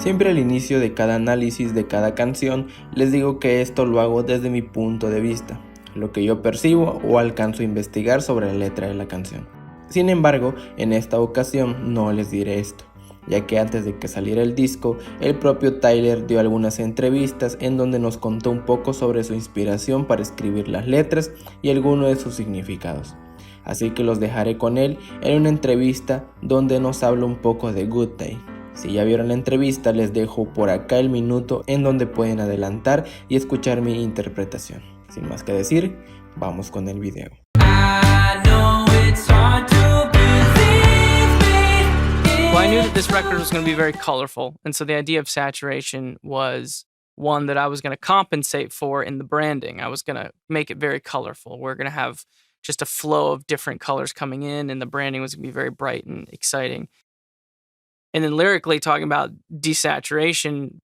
Siempre al inicio de cada análisis de cada canción les digo que esto lo hago desde mi punto de vista, lo que yo percibo o alcanzo a investigar sobre la letra de la canción. Sin embargo, en esta ocasión no les diré esto, ya que antes de que saliera el disco, el propio Tyler dio algunas entrevistas en donde nos contó un poco sobre su inspiración para escribir las letras y algunos de sus significados. Así que los dejaré con él en una entrevista donde nos habla un poco de Good Day. Si ya vieron la entrevista, les dejo por acá el minuto en donde pueden adelantar y escuchar mi interpretación. Sin más que decir, vamos con el video. Well, I knew that this record was going to be very colorful, and so the idea of saturation was one that I was going to compensate for in the branding. I was going to make it very colorful. We're going to have just a flow of different colors coming in, and the branding was going to be very bright and exciting. And then lyrically, talking about desaturation,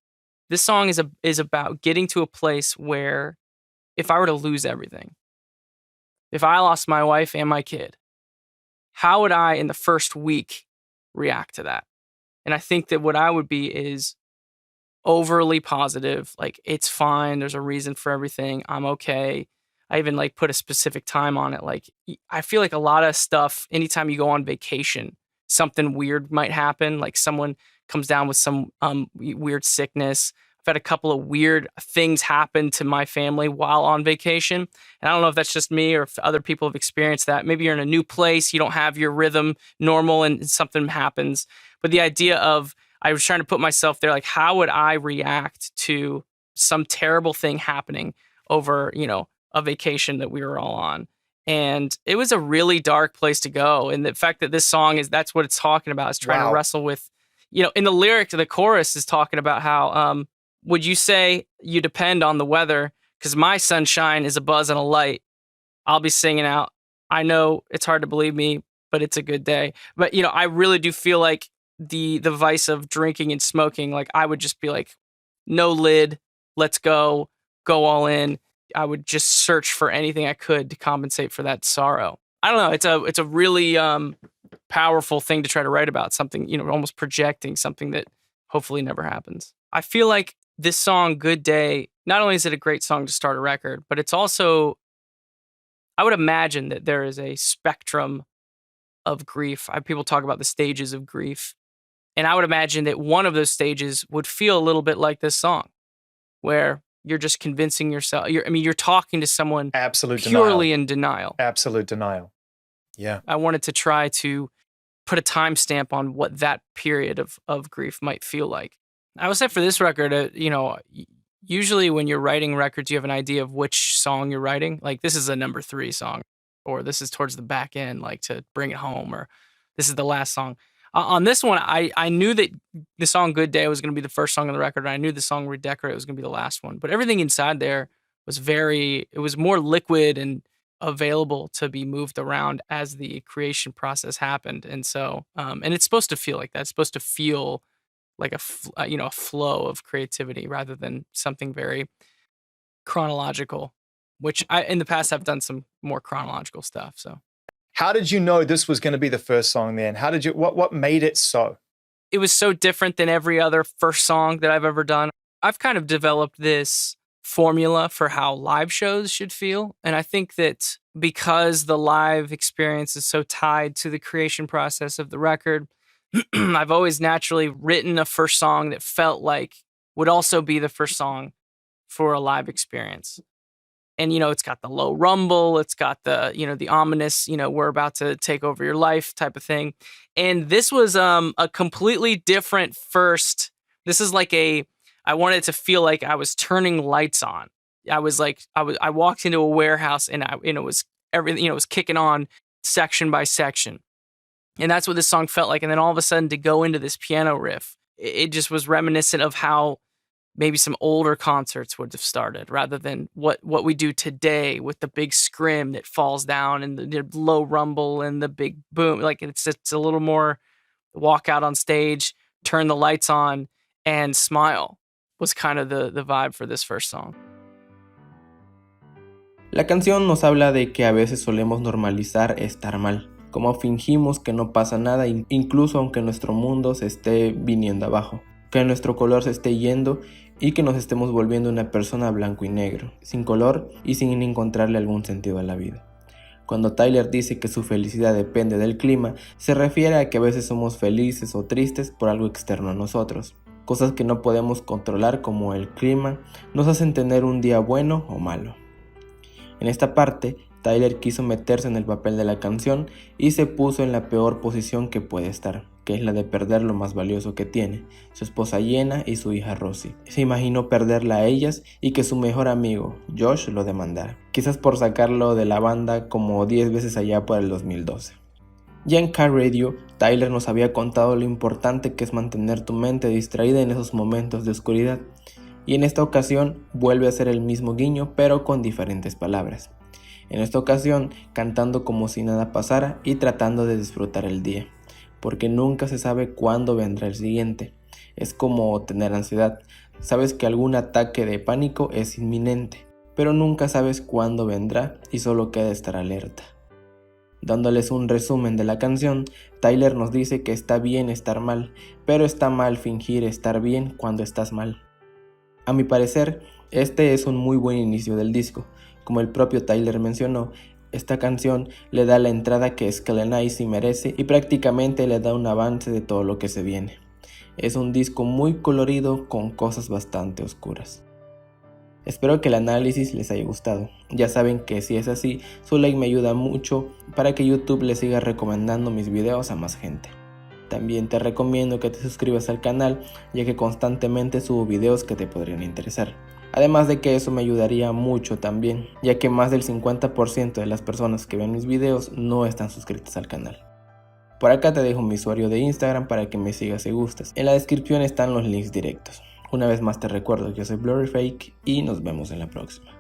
this song is about getting to a place where if I were to lose everything, if I lost my wife and my kid, how would I in the first week react to that? And I think that what I would be is overly positive, like it's fine, there's a reason for everything, I'm okay. I even like put a specific time on it. Like I feel like a lot of stuff, anytime you go on vacation, something weird might happen, like someone comes down with some weird sickness. I've had a couple of weird things happen to my family while on vacation. And I don't know if that's just me or if other people have experienced that. Maybe you're in a new place, you don't have your rhythm normal and something happens. But the idea of, I was trying to put myself there, like how would I react to some terrible thing happening over, a vacation that we were all on. And it was a really dark place to go. And the fact that this song that's what it's talking about, is trying to wrestle with, in the lyric, the chorus is talking about how, would you say you depend on the weather? Because my sunshine is a buzz and a light. I'll be singing out. I know it's hard to believe me, but it's a good day. But, I really do feel like the vice of drinking and smoking, like I would just be like, no lid, let's go all in. I would just search for anything I could to compensate for that sorrow. I don't know. It's a really powerful thing to try to write about, something, almost projecting something that hopefully never happens. I feel like this song, Good Day, not only is it a great song to start a record, but it's also, I would imagine that there is a spectrum of grief. People talk about the stages of grief. And I would imagine that one of those stages would feel a little bit like this song, where you're just convincing yourself. You're talking to someone purely in denial. Absolute denial. Yeah. I wanted to try to put a timestamp on what that period of grief might feel like. I would say for this record, usually when you're writing records, you have an idea of which song you're writing. Like this is a number 3 song, or this is towards the back end, like to bring it home, or this is the last song. On this one, I knew that the song Good Day was going to be the first song on the record, and I knew the song Redecorate was going to be the last one. But everything inside there was it was more liquid and available to be moved around as the creation process happened. And so, and it's supposed to feel like that. It's supposed to feel like a flow of creativity rather than something very chronological, which in the past I've done some more chronological stuff, so. How did you know this was going to be the first song then? What made it so? It was so different than every other first song that I've ever done. I've kind of developed this formula for how live shows should feel. And I think that because the live experience is so tied to the creation process of the record, I've always naturally written a first song that felt like would also be the first song for a live experience. And, it's got the low rumble, it's got the, the ominous, we're about to take over your life type of thing. And this was a completely different first. This is like I wanted it to feel like I was turning lights on. I walked into a warehouse and it was everything, it was kicking on section by section. And that's what this song felt like. And then all of a sudden to go into this piano riff, it just was reminiscent of how maybe some older concerts would have started, rather than what we do today with the big scrim that falls down and the low rumble and the big boom. Like it's a little more walk out on stage, turn the lights on, and smile was kind of the vibe for this first song. La canción nos habla de que a veces solemos normalizar estar mal, como fingimos que no pasa nada incluso aunque nuestro mundo se esté viniendo abajo. que nuestro color se esté yendo y que nos estemos volviendo una persona blanco y negro, sin color y sin encontrarle algún sentido a la vida. Cuando Tyler dice que su felicidad depende del clima, se refiere a que a veces somos felices o tristes por algo externo a nosotros. Cosas que no podemos controlar, como el clima, nos hacen tener un día bueno o malo. En esta parte, Tyler quiso meterse en el papel de la canción y se puso en la peor posición que puede estar, que es la de perder lo más valioso que tiene, su esposa Jenna y su hija Rosie. Se imaginó perderla a ellas y que su mejor amigo, Josh, lo demandara, quizás por sacarlo de la banda como 10 veces allá por el 2012. Ya en Car Radio, Tyler nos había contado lo importante que es mantener tu mente distraída en esos momentos de oscuridad, y en esta ocasión vuelve a hacer el mismo guiño pero con diferentes palabras. En esta ocasión cantando como si nada pasara y tratando de disfrutar el día, porque nunca se sabe cuándo vendrá el siguiente. Es como tener ansiedad, sabes que algún ataque de pánico es inminente, pero nunca sabes cuándo vendrá y solo queda estar alerta. Dándoles un resumen de la canción, Tyler nos dice que está bien estar mal, pero está mal fingir estar bien cuando estás mal. A mi parecer, este es un muy buen inicio del disco. Como el propio Tyler mencionó, esta canción le da la entrada que Scaled and Icy merece y prácticamente le da un avance de todo lo que se viene. Es un disco muy colorido con cosas bastante oscuras. Espero que el análisis les haya gustado. Ya saben que si es así, su like me ayuda mucho para que YouTube les siga recomendando mis videos a más gente. También te recomiendo que te suscribas al canal, ya que constantemente subo videos que te podrían interesar. Además de que eso me ayudaría mucho también, ya que más del 50% de las personas que ven mis videos no están suscritas al canal. Por acá te dejo mi usuario de Instagram para que me sigas si gustas. En la descripción están los links directos. Una vez más te recuerdo que yo soy Blurry Fake y nos vemos en la próxima.